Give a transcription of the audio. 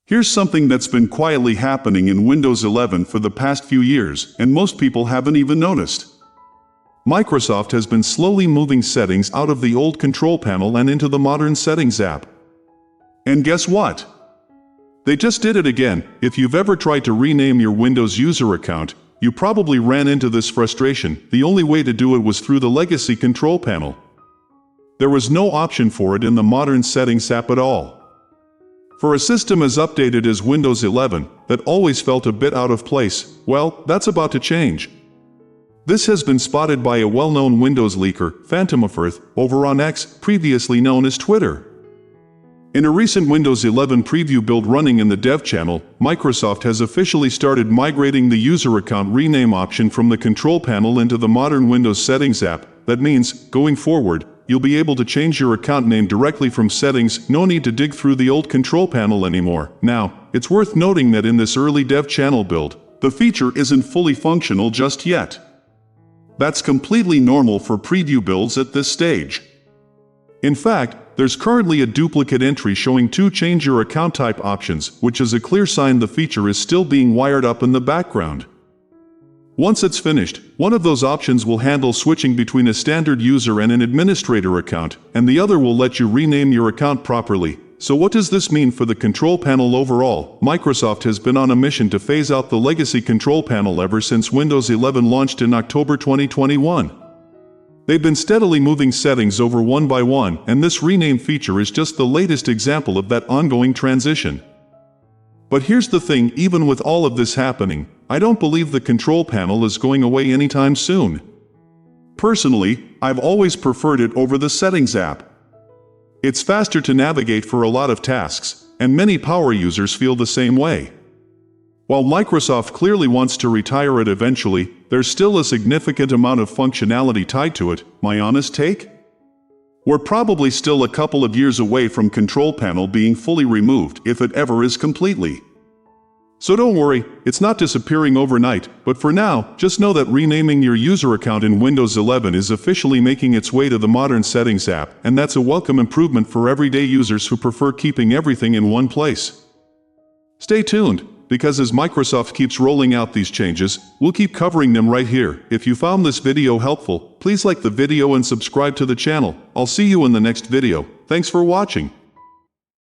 Here's something that's been quietly happening in Windows 11 for the past few years, and most people haven't even noticed. Microsoft has been slowly moving settings out of the old control panel and into the modern Settings app. And guess what? They just did it again. If you've ever tried to rename your Windows user account, you probably ran into this frustration. The only way to do it was through the legacy control panel. There was no option for it in the modern Settings app at all. For a system as updated as Windows 11, that always felt a bit out of place, well, that's about to change. This has been spotted by a well-known Windows leaker, Phantomofirth, over on X, previously known as Twitter. In a recent Windows 11 preview build running in the dev channel, Microsoft has officially started migrating the user account rename option from the control panel into the modern Windows Settings app. That means, going forward, you'll be able to change your account name directly from Settings, no need to dig through the old control panel anymore. Now, it's worth noting that in this early dev channel build, the feature isn't fully functional just yet. That's completely normal for preview builds at this stage. In fact, there's currently a duplicate entry showing two change your account type options, which is a clear sign the feature is still being wired up in the background. Once it's finished, one of those options will handle switching between a standard user and an administrator account, and the other will let you rename your account properly. So what does this mean for the control panel overall? Microsoft has been on a mission to phase out the legacy control panel ever since Windows 11 launched in October 2021. They've been steadily moving settings over one by one, and this rename feature is just the latest example of that ongoing transition. But here's the thing, even with all of this happening, I don't believe the control panel is going away anytime soon. Personally, I've always preferred it over the Settings app. It's faster to navigate for a lot of tasks, and many power users feel the same way. While Microsoft clearly wants to retire it eventually, there's still a significant amount of functionality tied to it. My honest take? We're probably still a couple of years away from control panel being fully removed, if it ever is completely. So don't worry, it's not disappearing overnight, but for now, just know that renaming your user account in Windows 11 is officially making its way to the modern Settings app, and that's a welcome improvement for everyday users who prefer keeping everything in one place. Stay tuned, because as Microsoft keeps rolling out these changes, we'll keep covering them right here. If you found this video helpful, please like the video and subscribe to the channel. I'll see you in the next video. Thanks for watching.